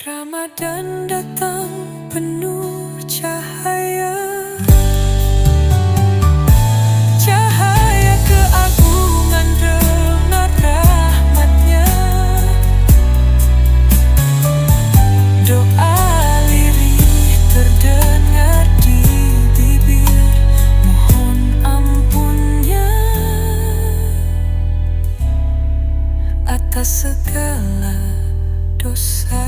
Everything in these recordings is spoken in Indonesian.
Ramadan datang penuh cahaya, cahaya keagungan dengan rahmatnya. Doa lirih terdengar di bibir, mohon ampunnya atas segala dosa.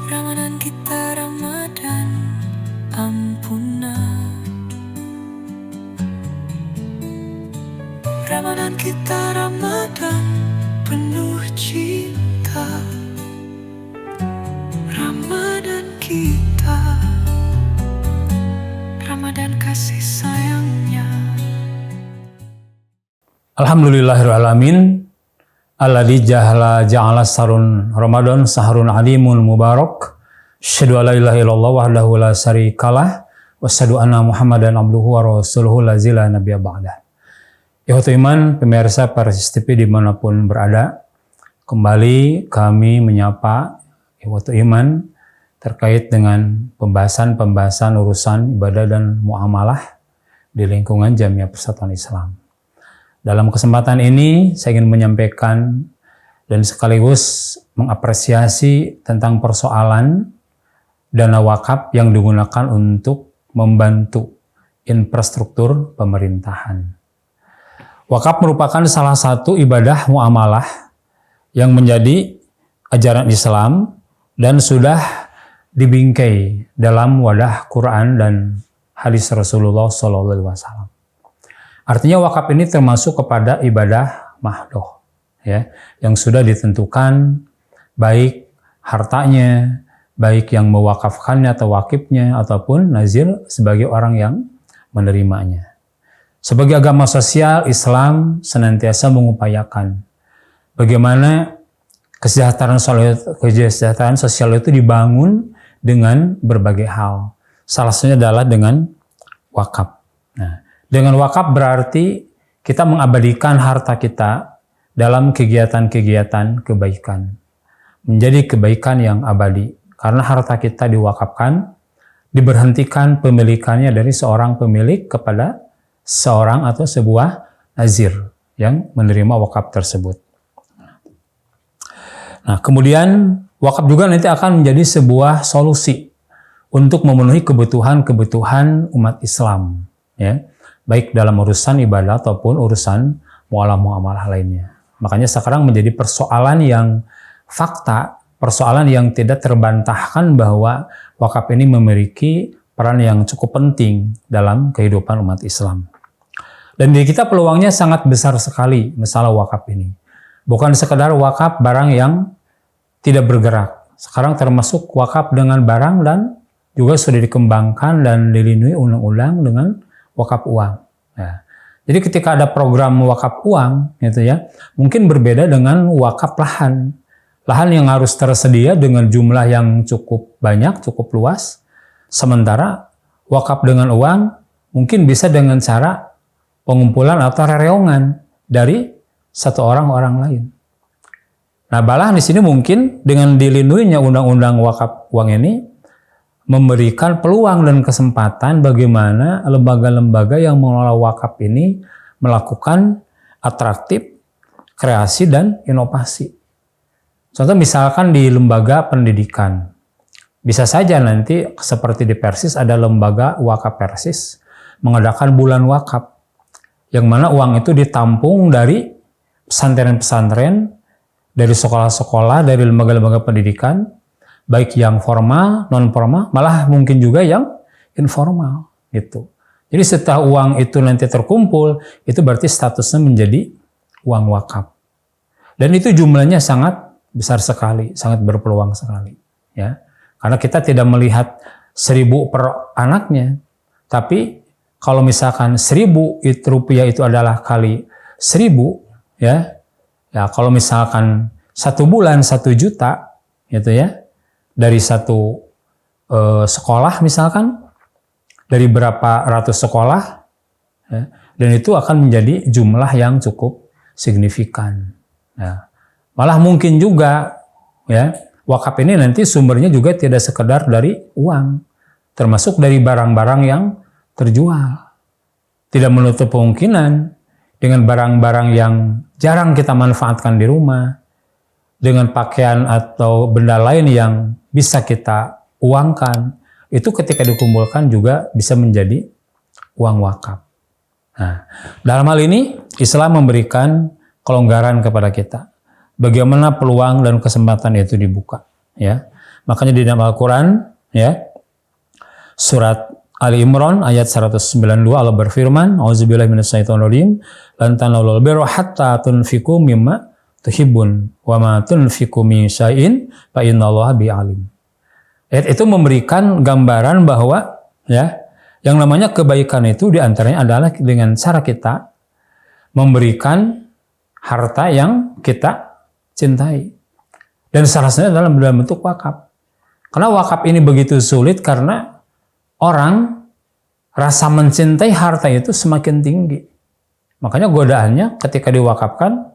Ramadan kita Ramadan ampunan, Ramadan kita Ramadan penuh cinta, Ramadan kita Ramadan kasih sayangnya. Alhamdulillahirrahmanirrahim. Alladzi ja'ala sarun Ramadan sahrun alimul mubarak. Asyhadu an la ilaha illallah wahdahu la syarikalah wa asyhadu anna Muhammadan abduhu wa rasuluhu la nabiyya ba'dah. Ikhwatul iman, pemirsa Persis TV dimanapun berada, kembali kami menyapa ikhwatul iman terkait dengan pembahasan urusan ibadah dan muamalah di lingkungan Jamiah Persatuan Islam. Dalam kesempatan ini, saya ingin menyampaikan dan sekaligus mengapresiasi tentang persoalan dana wakaf yang digunakan untuk membantu infrastruktur pemerintahan. Wakaf merupakan salah satu ibadah muamalah yang menjadi ajaran Islam dan sudah dibingkai dalam wadah Quran dan hadis Rasulullah SAW. Artinya wakaf ini termasuk kepada ibadah mahdoh, ya, yang sudah ditentukan baik hartanya, baik yang mewakafkannya atau wakifnya, ataupun nazir sebagai orang yang menerimanya. Sebagai agama sosial, Islam senantiasa mengupayakan bagaimana kesejahteraan sosial itu dibangun dengan berbagai hal. Salah satunya adalah dengan wakaf. Nah, dengan wakaf berarti kita mengabadikan harta kita dalam kegiatan-kegiatan kebaikan. Menjadi kebaikan yang abadi. Karena harta kita diwakafkan, diberhentikan pemilikannya dari seorang pemilik kepada seorang atau sebuah nazir yang menerima wakaf tersebut. Nah, kemudian wakaf juga nanti akan menjadi sebuah solusi untuk memenuhi kebutuhan-kebutuhan umat Islam, ya, baik dalam urusan ibadah ataupun urusan muamalah lainnya. Makanya sekarang menjadi persoalan yang fakta, persoalan yang tidak terbantahkan bahwa wakaf ini memiliki peran yang cukup penting dalam kehidupan umat Islam. Dan di kita peluangnya sangat besar sekali masalah wakaf ini. Bukan sekedar wakaf barang yang tidak bergerak. Sekarang termasuk wakaf dengan barang dan juga sudah dikembangkan dan dilindungi undang-undang dengan wakaf uang. Nah, jadi ketika ada program wakaf uang, gitu ya, mungkin berbeda dengan wakaf lahan. Lahan yang harus tersedia dengan jumlah yang cukup banyak, cukup luas. Sementara wakaf dengan uang mungkin bisa dengan cara pengumpulan atau rereongan dari satu orang lain. Nah, malahan di sini mungkin dengan dilindunginya undang-undang wakaf uang ini memberikan peluang dan kesempatan bagaimana lembaga-lembaga yang mengelola wakaf ini melakukan atraktif, kreasi, dan inovasi. Contoh misalkan di lembaga pendidikan. Bisa saja nanti seperti di Persis ada lembaga wakaf Persis mengadakan bulan wakaf. Yang mana uang itu ditampung dari pesantren-pesantren, dari sekolah-sekolah, dari lembaga-lembaga pendidikan, baik yang formal, non-formal, malah mungkin juga yang informal, gitu. Jadi setelah uang itu nanti terkumpul, itu berarti statusnya menjadi uang wakaf. Dan itu jumlahnya sangat besar sekali, sangat berpeluang sekali, ya. Karena kita tidak melihat 1.000 per anaknya, tapi kalau misalkan 1.000 rupiah itu adalah kali 1.000, ya, kalau misalkan 1 bulan 1 juta, gitu ya. Dari satu sekolah misalkan, dari berapa ratus sekolah, ya, dan itu akan menjadi jumlah yang cukup signifikan. Ya. Malah mungkin juga ya wakaf ini nanti sumbernya juga tidak sekedar dari uang, termasuk dari barang-barang yang terjual. Tidak menutup kemungkinan dengan barang-barang yang jarang kita manfaatkan di rumah, dengan pakaian atau benda lain yang bisa kita uangkan, itu ketika dikumpulkan juga bisa menjadi uang wakaf. Nah, dalam hal ini Islam memberikan kelonggaran kepada kita. Bagaimana peluang dan kesempatan itu dibuka, ya. Makanya di dalam Al-Qur'an, ya, surat Ali Imran ayat 192 Allah berfirman, "Auzubillahi minasyaitonirrajim, lan tanalul birra hatta tunfiqu mimma tuhibbun wa ma tunfiqu min syai'in fa innallaha bihi alim." Ayat itu memberikan gambaran bahwa, ya, yang namanya kebaikan itu diantaranya adalah dengan cara kita memberikan harta yang kita cintai. Dan salah satunya dalam bentuk wakaf. Karena wakaf ini begitu sulit karena orang rasa mencintai harta itu semakin tinggi. Makanya godaannya ketika diwakafkan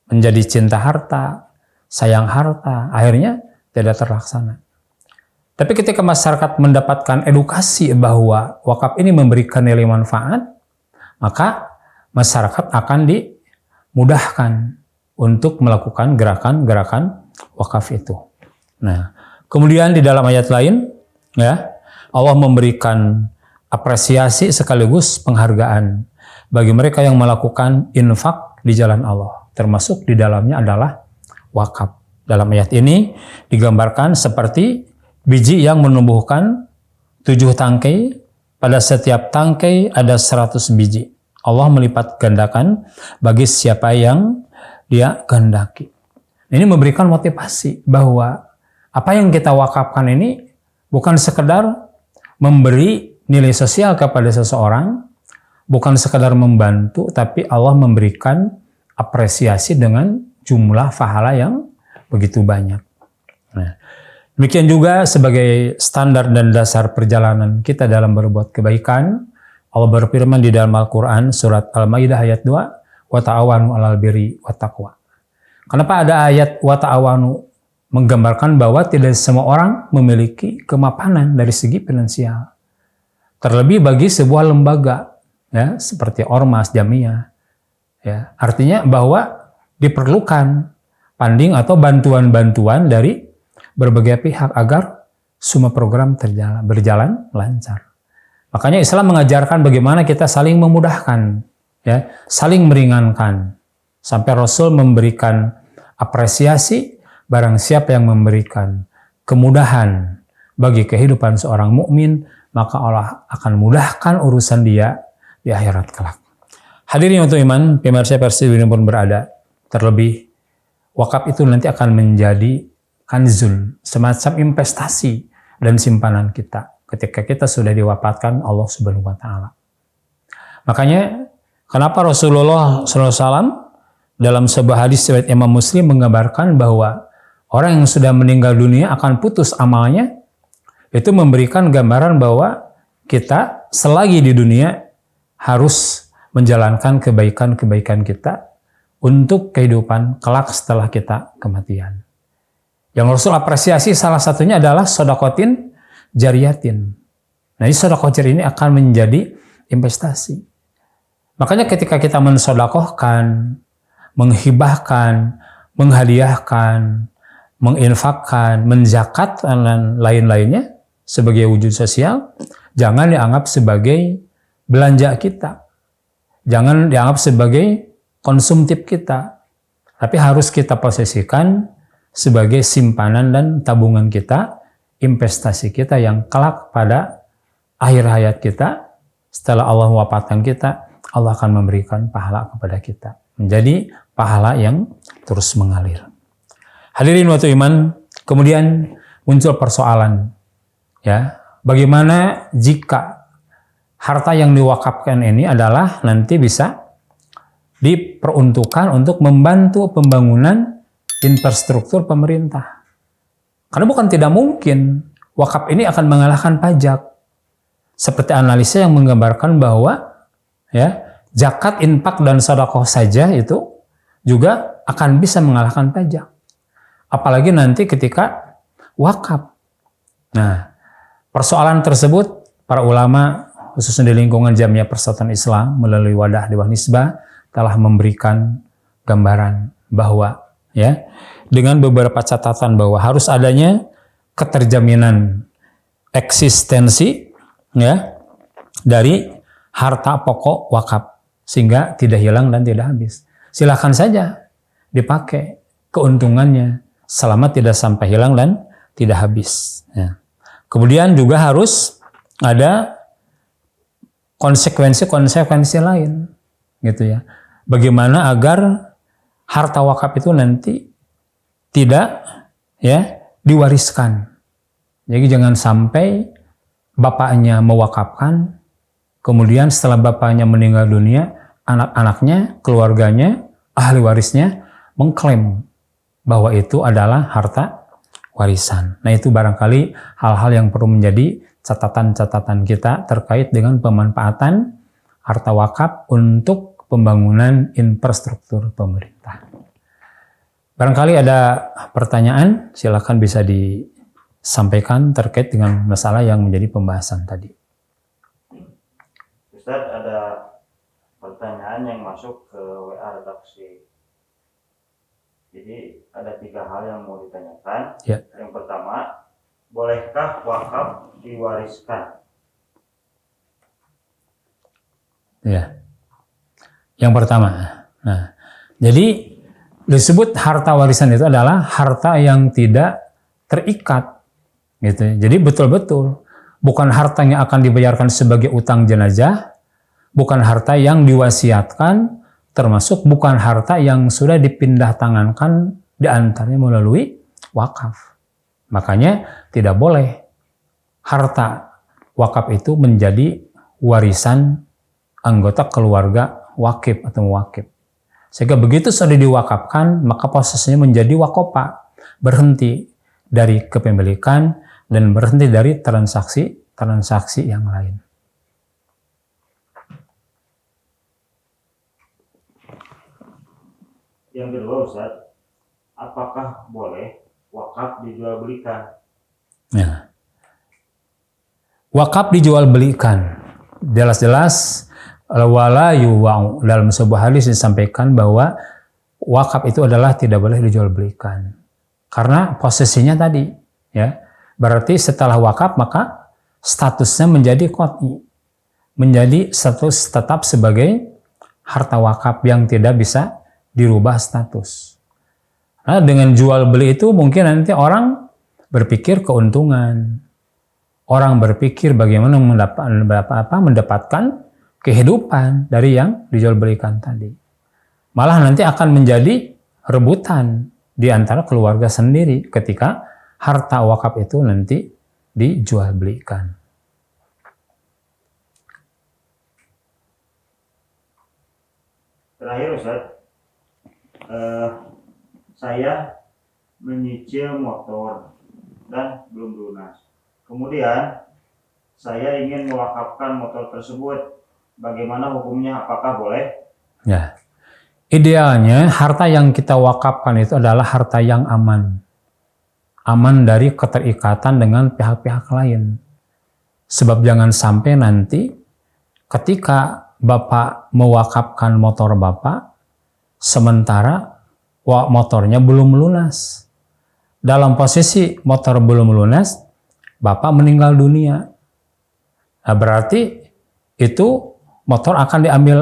menjadi cinta harta, sayang harta, akhirnya tidak terlaksana. Tapi ketika masyarakat mendapatkan edukasi bahwa wakaf ini memberikan nilai manfaat, maka masyarakat akan dimudahkan untuk melakukan gerakan-gerakan wakaf itu. Nah, kemudian di dalam ayat lain, ya, Allah memberikan apresiasi sekaligus penghargaan bagi mereka yang melakukan infak di jalan Allah. Termasuk di dalamnya adalah wakaf. Dalam ayat ini digambarkan seperti biji yang menumbuhkan 7 tangkai, pada setiap tangkai ada 100 biji. Allah melipat gandakan bagi siapa yang dia kehendaki. Ini memberikan motivasi bahwa apa yang kita wakafkan ini bukan sekedar memberi nilai sosial kepada seseorang, bukan sekedar membantu, tapi Allah memberikan apresiasi dengan jumlah pahala yang begitu banyak. Nah, demikian juga sebagai standar dan dasar perjalanan kita dalam berbuat kebaikan, Allah berfirman di dalam Al-Quran surat Al-Maidah ayat 2, wa ta'awanu 'alal birri wat taqwa. Kenapa ada ayat wa ta'awanu menggambarkan bahwa tidak semua orang memiliki kemapanan dari segi finansial. Terlebih bagi sebuah lembaga, ya, seperti ormas, jamiah, ya, artinya bahwa diperlukan funding atau bantuan-bantuan dari berbagai pihak agar semua program berjalan lancar. Makanya Islam mengajarkan bagaimana kita saling memudahkan, ya, saling meringankan, sampai Rasul memberikan apresiasi barang siapa yang memberikan kemudahan bagi kehidupan seorang mukmin, maka Allah akan mudahkan urusan dia di akhirat kelak. Hadirin untuk iman, pemirsa Persi pun berada. Terlebih, wakaf itu nanti akan menjadi kanzul, semacam investasi dan simpanan kita ketika kita sudah diwafatkan Allah Subhanahu wa taala. Makanya kenapa Rasulullah SAW dalam sebuah hadis riwayat Imam Muslim menggambarkan bahwa orang yang sudah meninggal dunia akan putus amalnya, itu memberikan gambaran bahwa kita selagi di dunia harus menjalankan kebaikan-kebaikan kita untuk kehidupan kelak setelah kita kematian. Yang Rasul apresiasi salah satunya adalah sodakotin jariyatin. Nah, ini sodakoh jari ini akan menjadi investasi. Makanya ketika kita mensodakohkan, menghibahkan, menghadiahkan, menginfakkan, menzakat, dan lain-lainnya sebagai wujud sosial, jangan dianggap sebagai belanja kita. Jangan dianggap sebagai konsumtif kita. Tapi harus kita posisikan sebagai simpanan dan tabungan kita, investasi kita yang kelak pada akhir hayat kita, setelah Allah mewafatkan kita, Allah akan memberikan pahala kepada kita. Menjadi pahala yang terus mengalir. Hadirin waktu iman, kemudian muncul persoalan, ya, bagaimana jika harta yang diwakafkan ini adalah nanti bisa diperuntukkan untuk membantu pembangunan infrastruktur pemerintah. Karena bukan tidak mungkin wakaf ini akan mengalahkan pajak. Seperti analisa yang menggambarkan bahwa, ya, zakat, infak, dan sedekah saja itu juga akan bisa mengalahkan pajak. apalagi nanti ketika wakaf. Nah, persoalan tersebut para ulama khususnya di lingkungan Jamiah Persatuan Islam melalui wadah Dewan Hizbah telah memberikan gambaran bahwa ya dengan beberapa catatan bahwa harus adanya keterjaminan eksistensi ya dari harta pokok wakaf sehingga tidak hilang dan tidak habis. Silakan saja dipakai keuntungannya selama tidak sampai hilang dan tidak habis. Ya. Kemudian juga harus ada konsekuensi lain, gitu ya. Bagaimana agar harta wakaf itu nanti tidak ya diwariskan. Jadi jangan sampai bapaknya mewakafkan, kemudian setelah bapaknya meninggal dunia, anak-anaknya, keluarganya, ahli warisnya mengklaim bahwa itu adalah harta warisan. Nah, itu barangkali hal-hal yang perlu menjadi catatan-catatan kita terkait dengan pemanfaatan harta wakaf untuk pembangunan infrastruktur pemerintah. Barangkali ada pertanyaan, silakan bisa disampaikan terkait dengan masalah yang menjadi pembahasan tadi. Ustaz, ada pertanyaan yang masuk ke WA redaksi. Jadi ada 3 hal yang mau ditanyakan. Ya. Yang pertama, bolehkah wakaf diwariskan? Ya. Yang pertama. Nah, jadi disebut harta warisan itu adalah harta yang tidak terikat, gitu. Jadi betul-betul bukan harta yang akan dibayarkan sebagai utang jenazah, bukan harta yang diwasiatkan, termasuk bukan harta yang sudah dipindah tangankan diantaranya melalui wakaf. Makanya tidak boleh harta wakaf itu menjadi warisan anggota keluarga wakif atau muwakif. Sehingga begitu sudah diwakafkan, maka prosesnya menjadi wakopa, berhenti dari kepemilikan dan berhenti dari transaksi yang lain. Yang kedua, Ustaz, apakah boleh wakaf dijual belikan? Nah, wakaf dijual belikan, jelas-jelas wala yuwa'u, dalam sebuah hadis disampaikan bahwa wakaf itu adalah tidak boleh dijual belikan karena posisinya tadi ya, berarti setelah wakaf maka statusnya menjadi qat'i, menjadi status tetap sebagai harta wakaf yang tidak bisa dirubah status. Nah, dengan jual beli itu mungkin nanti orang berpikir keuntungan, orang berpikir bagaimana mendapatkan kehidupan dari yang dijual belikan tadi. Malah nanti akan menjadi rebutan di antara keluarga sendiri ketika harta wakaf itu nanti dijual belikan. Terakhir, Ustaz, saya menyicil motor dan belum lunas. Kemudian saya ingin mewakafkan motor tersebut. Bagaimana hukumnya? Apakah boleh? Ya, idealnya harta yang kita wakafkan itu adalah harta yang aman, aman dari keterikatan dengan pihak-pihak lain. Sebab jangan sampai nanti ketika Bapak mewakafkan motor Bapak, sementara motornya belum lunas. Dalam posisi motor belum lunas, Bapak meninggal dunia. Nah, berarti itu motor akan diambil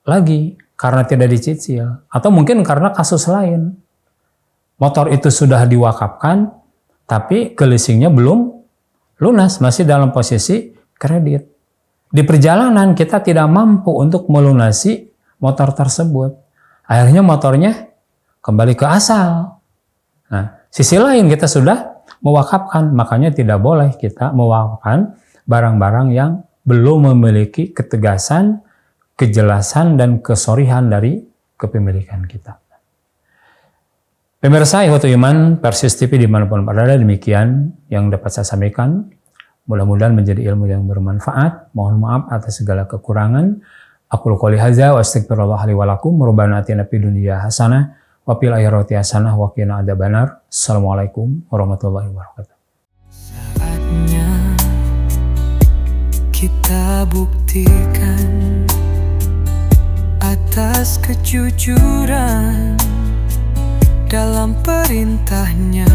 lagi karena tidak dicicil. Atau mungkin karena kasus lain. Motor itu sudah diwakafkan, tapi ke leasingnya belum lunas, masih dalam posisi kredit. Di perjalanan kita tidak mampu untuk melunasi motor tersebut. Akhirnya motornya kembali ke asal. Nah, sisi lain kita sudah mewakafkan, makanya tidak boleh kita mewakafkan barang-barang yang belum memiliki ketegasan, kejelasan, dan kesorihan dari kepemilikan kita. Pemirsa Ikhwatul Iman, Persis TV dimanapun berada, demikian yang dapat saya sampaikan. Mudah-mudahan menjadi ilmu yang bermanfaat. Mohon maaf atas segala kekurangan. Aqulu qouli hadza wa astaghfirullah li wa lakum. Rabbana atina fid dunya hasanah Wa fil akhirati hasanah wa qina adzabannar. Assalamualaikum warahmatullahi wabarakatuh. Saatnya kita buktikan atas kejujuran dalam perintahnya,